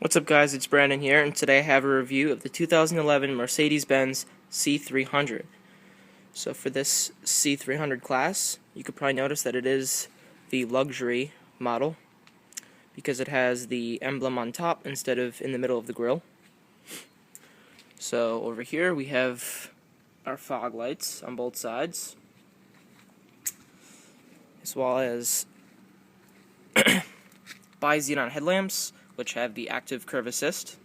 What's up guys, it's Brandon here, and today I have a review of the 2011 Mercedes-Benz C300. So for this C300 class, you could probably notice that it is the luxury model because it has the emblem on top instead of in the middle of the grille. So over here we have our fog lights on both sides, as well as bi-xenon headlamps, which have the active curve assist,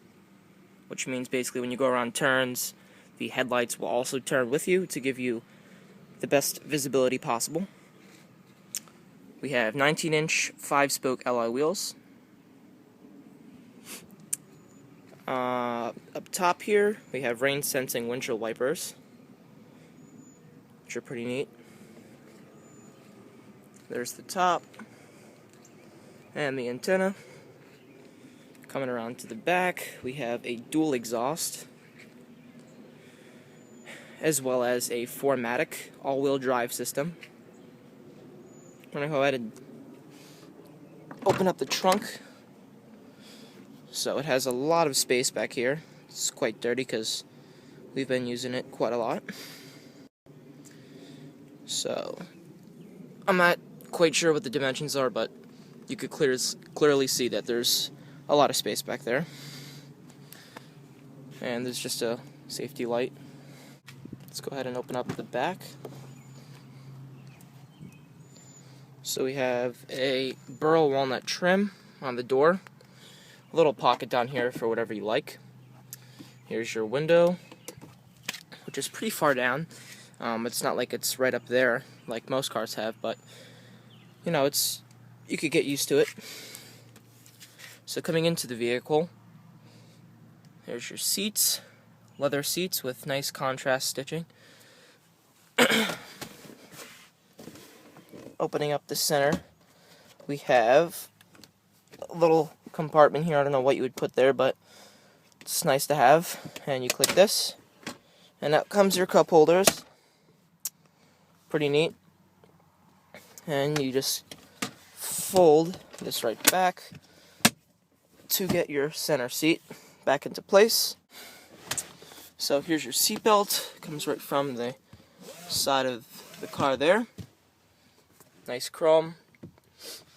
which means basically when you go around turns, the headlights will also turn with you to give you the best visibility possible. We have 19-inch 5-spoke alloy wheels. Up top here, we have rain-sensing windshield wipers, which are pretty neat. There's the top and the antenna. Coming around to the back, we have a dual exhaust, as well as a 4MATIC all-wheel drive system. I'm going to go ahead and open up the trunk. So it has a lot of space back here. It's quite dirty because we've been using it quite a lot. So I'm not quite sure what the dimensions are, but you could clearly see that there's a lot of space back there. And there's just a safety light. Let's go ahead and open up the back. So we have a burl walnut trim on the door. A little pocket down here for whatever you like. Here's your window, which is pretty far down. It's not like it's right up there like most cars have, but you know, you could get used to it. So coming into the vehicle, there's your seats, leather seats with nice contrast stitching. Opening up the center, we have a little compartment here. I don't know what you would put there, but it's nice to have. And you click this, and out comes your cup holders. Pretty neat. And you just fold this right back to get your center seat back into place. So here's your seat belt. Comes right from the side of the car there. Nice chrome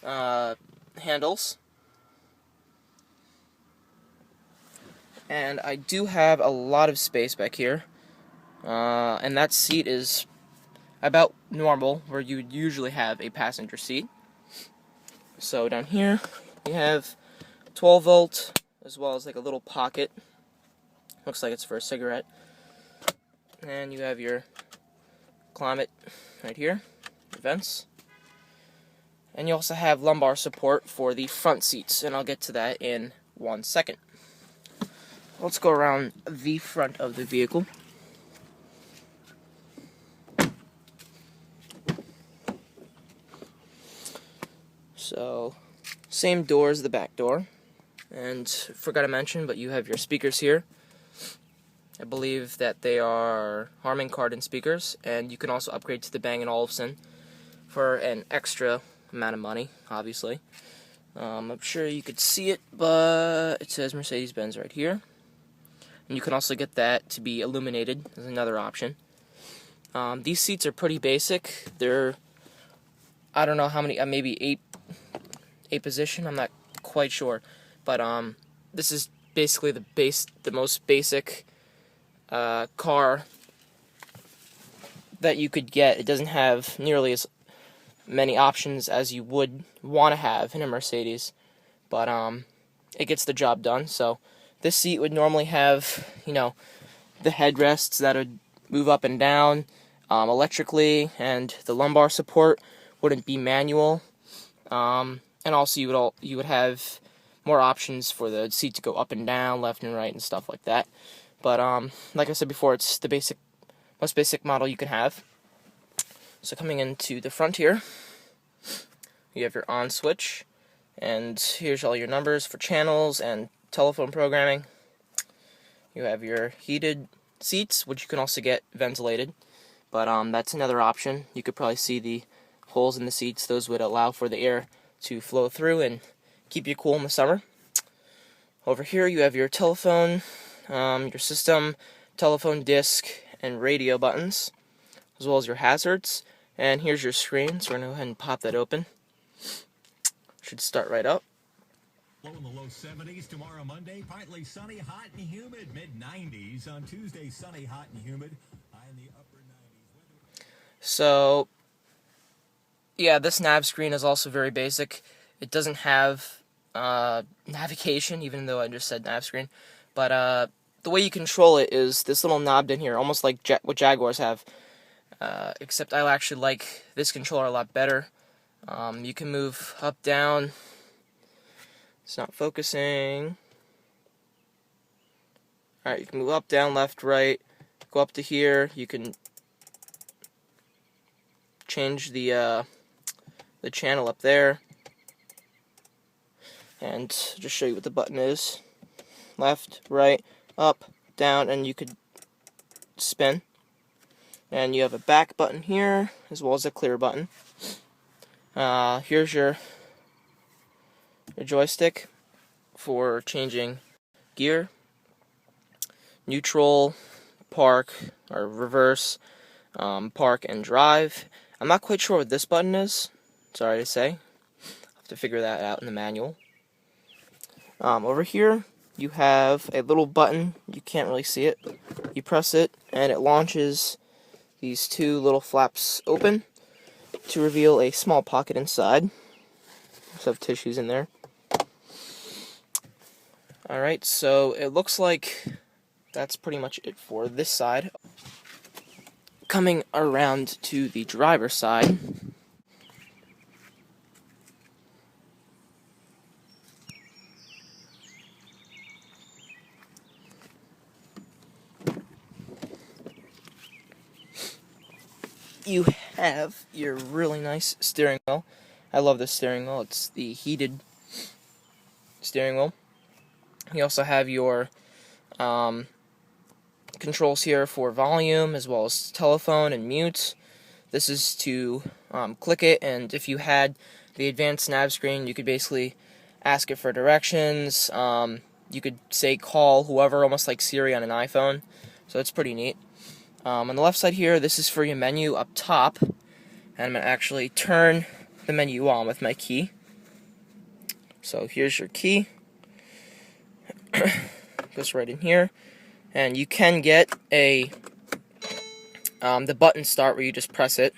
handles. And I do have a lot of space back here. And that seat is about normal, where you would usually have a passenger seat. So down here we have 12 volt, as well as like a little pocket. Looks like it's for a cigarette. And you have your climate right here, your vents. And you also have lumbar support for the front seats, and I'll get to that in 1 second. Let's go around the front of the vehicle. So, same door as the back door. And forgot to mention, but you have your speakers here. I believe that they are Harman Kardon speakers, and you can also upgrade to the Bang & Olufsen for an extra amount of money, obviously. I'm sure you could see it, but it says Mercedes-Benz right here. And you can also get that to be illuminated as another option. These seats are pretty basic. They're, I don't know how many, maybe eight position, I'm not quite sure. But this is basically the most basic car that you could get. It doesn't have nearly as many options as you would want to have in a Mercedes, but it gets the job done. So this seat would normally have, you know, the headrests that would move up and down electrically, and the lumbar support wouldn't be manual. And also you would have more options for the seat to go up and down, left and right, and stuff like that. But like I said before, it's the most basic model you can have. So coming into the front here, you have your on switch, and here's all your numbers for channels and telephone programming. You have your heated seats, which you can also get ventilated, but that's another option. You could probably see the holes in the seats. Those would allow for the air to flow through and keep you cool in the summer. Over here you have your telephone, your system, telephone disc, and radio buttons, as well as your hazards. And here's your screen, so we're going to go ahead and pop that open. Should start right up. Low in the low 70s tomorrow, Monday. Partly sunny, hot and humid. Mid-90s on Tuesday. Sunny, hot and humid. High in the upper 90s. So, yeah, this nav screen is also very basic. It doesn't have navigation, even though I just said nav screen. But the way you control it is this little knob in here, almost like what Jaguars have. Except I actually like this controller a lot better. You can move up, down. It's not focusing. Alright, you can move up, down, left, right. Go up to here. You can change the channel up there. And just show you what the button is. Left, right, up, down, and you could spin. And you have a back button here, as well as a clear button. Here's your joystick for changing gear, neutral, park, or reverse, park, and drive. I'm not quite sure what this button is, sorry to say. I'll have to figure that out in the manual. Over here, you have a little button. You can't really see it. You press it, and it launches these two little flaps open to reveal a small pocket inside. Just have tissues in there. Alright, so it looks like that's pretty much it for this side. Coming around to the driver's side, you have your really nice steering wheel. I love this steering wheel. It's the heated steering wheel. You also have your controls here for volume, as well as telephone and mute. This is to click it, and if you had the advanced nav screen, you could basically ask it for directions. You could say call whoever, almost like Siri on an iPhone. So it's pretty neat. On the left side here, this is for your menu up top. And I'm going to actually turn the menu on with my key. So here's your key. Goes right in here. And you can get the button start where you just press it,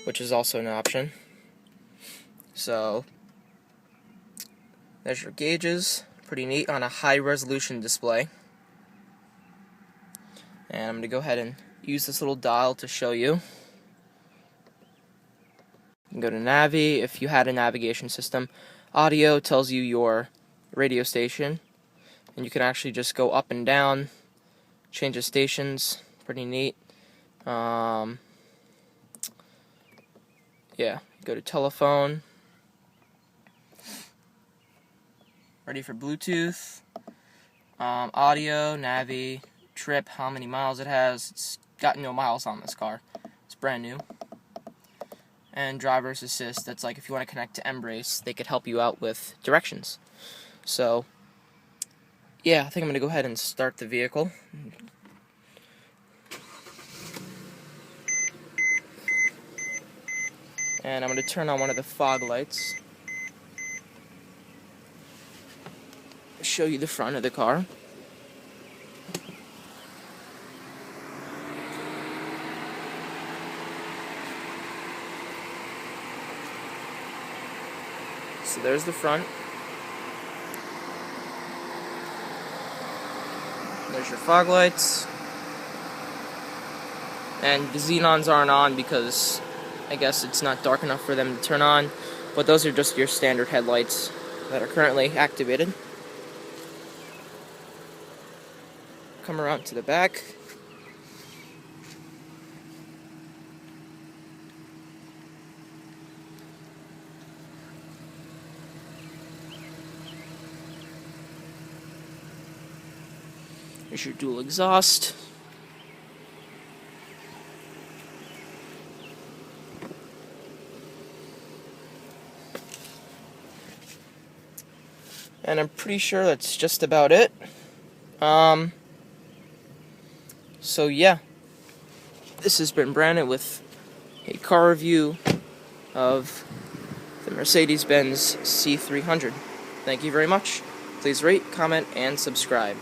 which is also an option. So there's your gauges. Pretty neat on a high resolution display. And I'm going to go ahead and use this little dial to show you. You can go to Navi if you had a navigation system. Audio tells you your radio station. And you can actually just go up and down, change the stations. Pretty neat. Yeah, go to telephone. Ready for Bluetooth. Audio, Navi, trip, how many miles it has. It's got no miles on this car. It's brand new. And driver's assist. That's like if you want to connect to Embrace, they could help you out with directions. So, yeah, I think I'm going to go ahead and start the vehicle. And I'm going to turn on one of the fog lights. Show you the front of the car. So there's the front. There's your fog lights. And the xenons aren't on because I guess it's not dark enough for them to turn on. But those are just your standard headlights that are currently activated. Come around to the back. Here's your dual exhaust. And I'm pretty sure that's just about it. So yeah, this has been Brandon with a car review of the Mercedes-Benz C300. Thank you very much. Please rate, comment, and subscribe.